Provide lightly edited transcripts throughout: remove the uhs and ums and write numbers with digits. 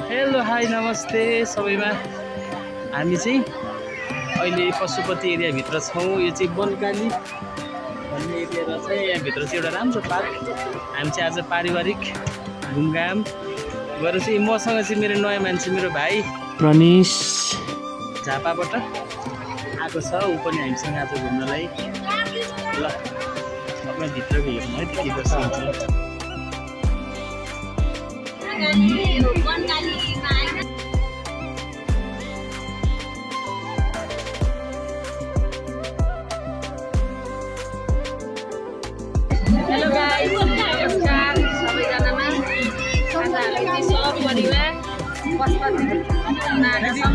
Hello hi नमस्ते सबैमा। हामी चाहिँ अहिले पशुपति एरियाभित्र छौँ। यो चाहिँ बनकाली भन्ने एरिया रहेछ। यहाँभित्र चाहिँ एउटा राम्रो पार्क। हामी चाहिँ आज पारिवारिक घुमघाम गरेर चाहिँ मसँग चाहिँ मेरो नयाँ मान्छे मेरो भाइ प्रनिश झापाबाट आएको छ। ऊ पनि हामीसँग आज घुम्नलाई। ल तपाईँ भित्रको हेर्नु है के कस्तो हुन्छ। हेलो गाइस, नमस्कार सबैजनामा। आज हामी सब परिवार पशुपतिमा आएका छौँ।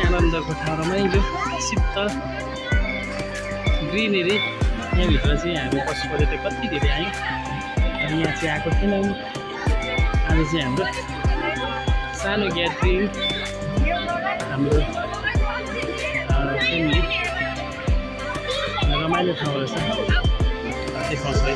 आनन्दको ठाउँ रमाइलो शीतल ग्रिनेरी। यहाँभित्र चाहिँ हामी पशुपति त कति धेरै आयौँ। अनि यहाँ चाहिँ आएको थिएनौँ। आज चाहिँ हाम्रो सानो ग्यादरिङ हाम्रो फ्यामिली रमाइलो ठाउँ रहेछ। देखाउँछु है।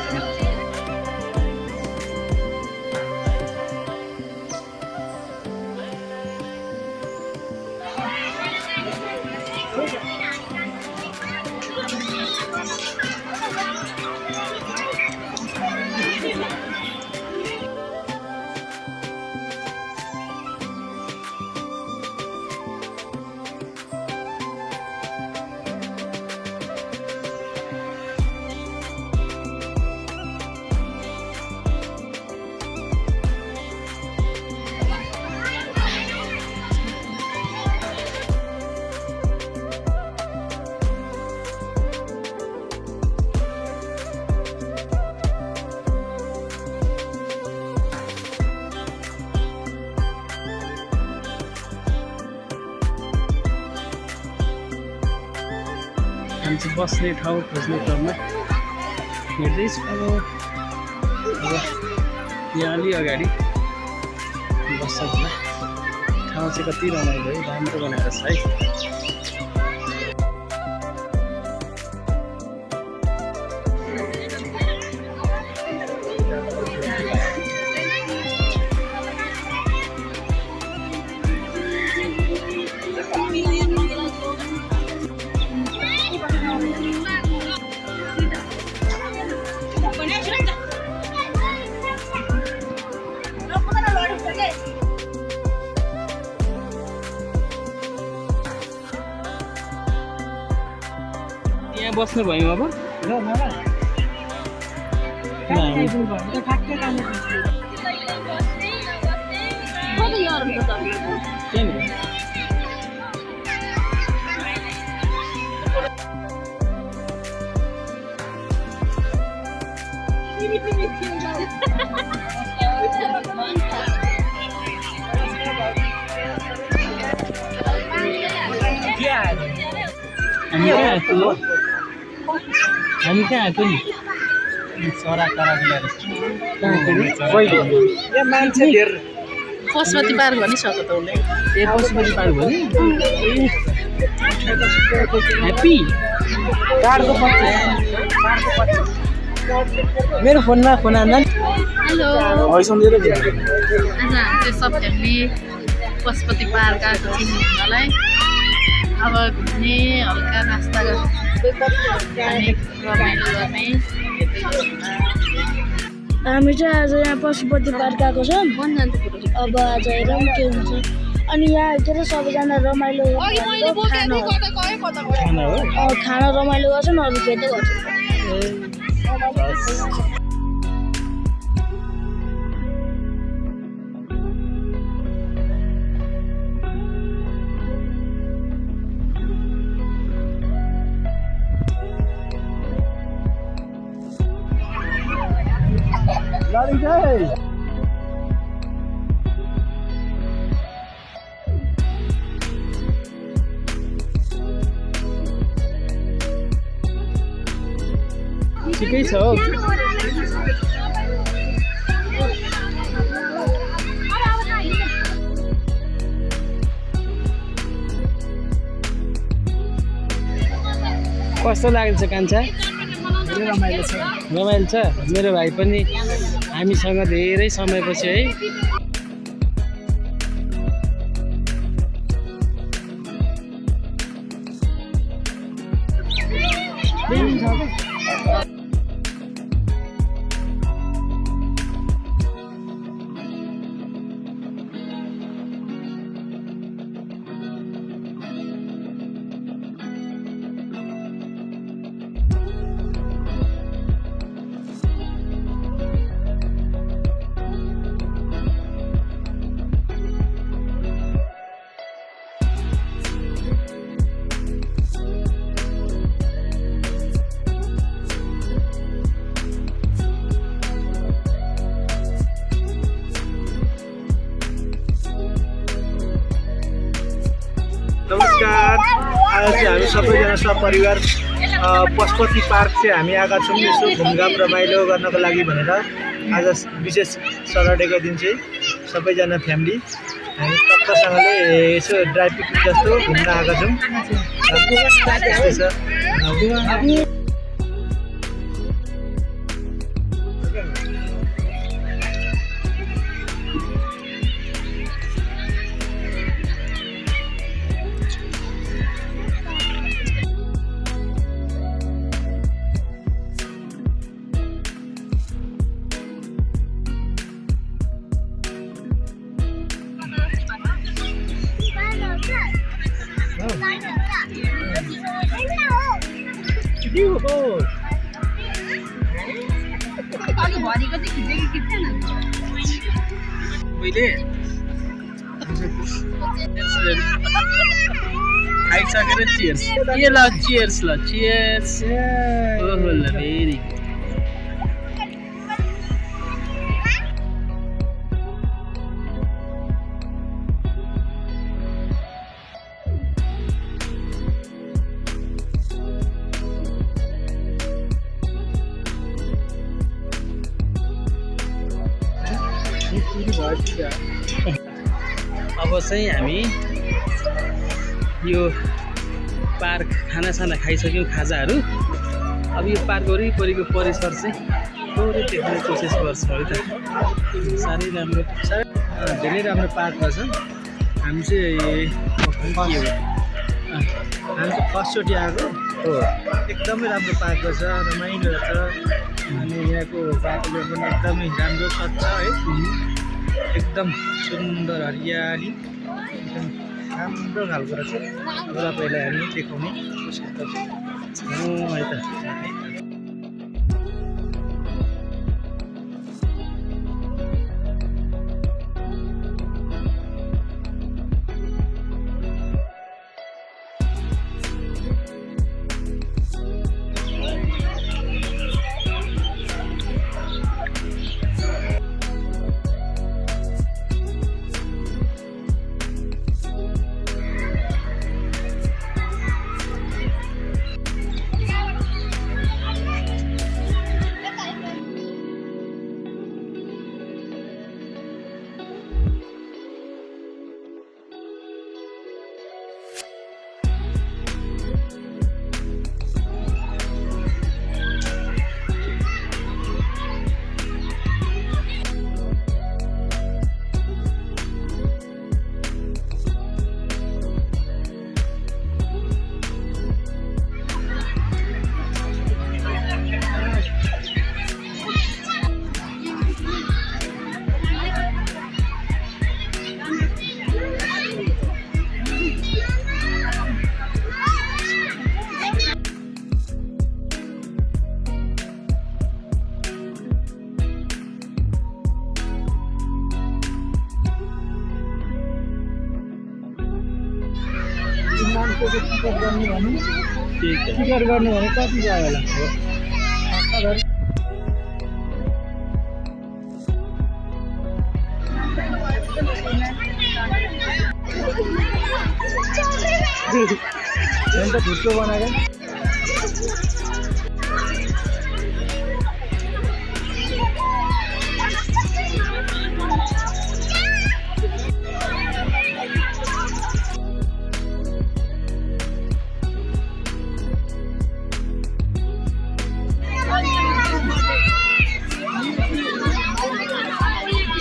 हामी चाहिँ बस्ने ठाउँ खोज्ने क्रममा हिँड्दैछु। अब यहाँ अलि अगाडि बस्छ होला। ठाउँ चाहिँ कति रमाइलो है, राम्रो बनाएर छ है। यहाँ बस्नु भयो अब। हामी कहाँ आएको नि चरा ल्याएर पशुपति पार्क भनिसक्यो त उसले। ए पशुपति पार्क हो नि। ह्याप्पी मेरो फोनमा फोन आन्दा नि। हेलो, भोइस आउँदैन नि। आज हामी चाहिँ सब फ्यामिली पशुपति पार्क आएको छौँ घुम्नलाई। अब घुम्ने हल्का नास्ता गर्ने रमाइलो गर्ने। हामी चाहिँ आज यहाँ पशुपति पार्क आएको छौँ। अब आज हेरौँ के हुन्छ। अनि यहाँ के अरे सबैजना रमाइलो खाना हो खाना रमाइलो गर्छन्, अरू खेल्दै गर्छन्। ठिकै छ हौ। कस्तो लाग्छ कान्छा? रमाइलो छ। रमाइलो छ। मेरो भाइ पनि हामीसँग धेरै समयपछि है नमस्कार। आज चाहिँ हामी सबैजना सपरिवार पशुपति पार्क चाहिँ हामी आएका छौँ यसो घुमघाम रमाइलो गर्नको लागि भनेर। आज विशेष सटर्डेको दिन चाहिँ सबैजना फ्यामिली हामी टक्कसँगले यसो ड्राई पिकनिक जस्तो घुम्न आएका छौँ। त्यस्तै छ। मैले खाइसकेर चियर्स। ए ल चियर्स, ल चियर्स। ओहो ल भेरी अब चाहिँ हामी यो पार्क खानासाना खाइसक्यौँ, खाजाहरू। अब यो पार्क वरिपरिको परिसर चाहिँ थोरै देख्ने कोसिस गर्छौँ है त। साह्रै राम्रो, धेरै राम्रो पार्क रहेछ। हामी चाहिँ हामी चाहिँ फर्स्टचोटि आएको हो। एकदमै राम्रो पार्क रहेछ, रमाइलो रहेछ। अनि यहाँको बाटोले पनि एकदमै राम्रो स्वच्छ है, एकदम सुन्दर हरियाली, एकदम राम्रो खालको रहेछ। अब तपाईँलाई हामी देखाउने कोसिस गर्छौँ है त। टिकट गर्नु भने ठिक है टिकट गर्नु भने कति भयो होला त ढुक्को बनाएर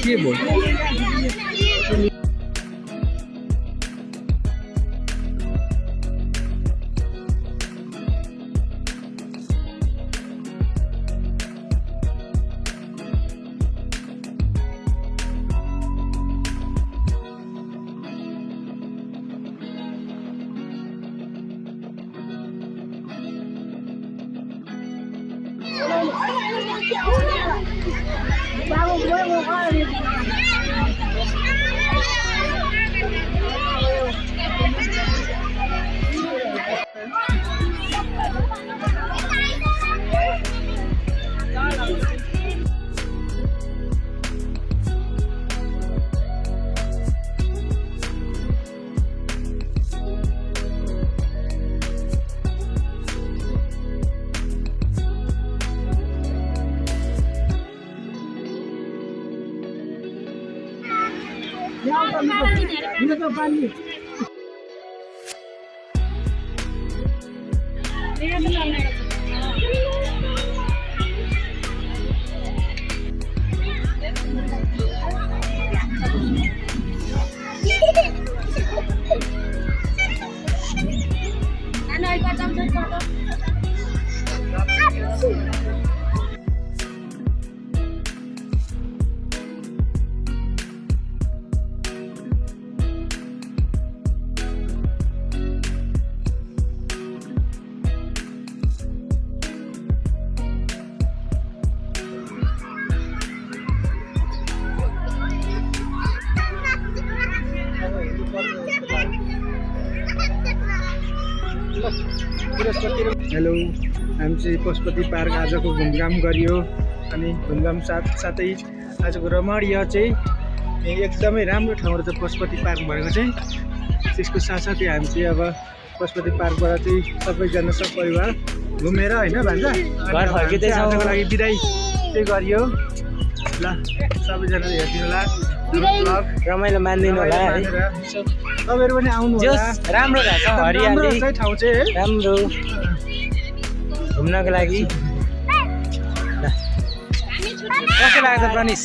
के भयो हेलो हामी चाहिँ पशुपति पार्क आजको घुमघाम गरियो अनि घुमघाम साथसाथै आजको रमणीय चाहिँ एकदमै राम्रो ठाउँहरू चाहिँ पशुपति पार्क भएको चाहिँ त्यसको साथसाथै हामी चाहिँ अब पशुपति पार्कबाट चाहिँ सबैजना सपरिवार घुमेर होइन भान्जा घर फर्किँदैछौँ। आजको लागि बिदाई चाहिँ गरियो ल सबैजनाले हेरिदिनु होला रमाइलो मानिदिनु होला है तपाईँहरू पनि आउनु होला जोस राम्रो रहेछ हरियाली राम्रो चाहिँ ठाउँ चाहिँ है राम्रो घुम्नको लागि ल कस्तो लाग्यो त प्रनिस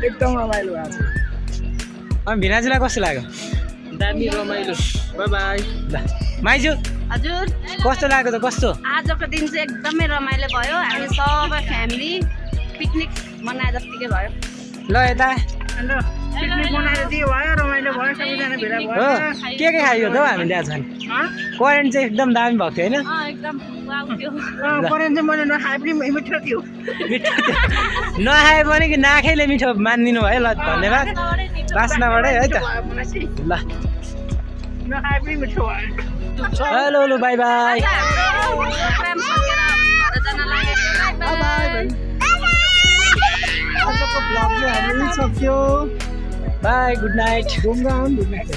एकदम रमाइलो भएको छ अनि भिनाजुलाई कस्तो लाग्यो दामी रमाइलो बाई बाई ल माइजू हजुर कस्तो लाग्यो त कस्तो आजको दिन चाहिँ एकदमै रमाइलो भयो हामी सबै फ्यामिली पिकनिक मनाए जत्तिकै भयो ल यता पिकनिक बनाएर दियो भयो रमाइलो भयो सबैजना भेला हो भयो के खायो त हौ हामीले आज खाने करेन्ट चाहिँ एकदम दामी भएको थियो होइन एकदम वाउ थियो करेन्ट चाहिँ मैले नखाए पनि मिठो थियो मिठो थियो नखाए पनि कि नाखैले मिठो मानिदिनु भयो ल धन्यवाद बास्नाबाटै है त ल नखाए पनि मिठो भयो हेलो लु बाई बाई प्रोग्राम सकेर घर जान लागेको बाइ बाइ आजको भ्लग चाहिँ हामी सक्यो बाई गुड नाइट घुमघाम गुड नाइट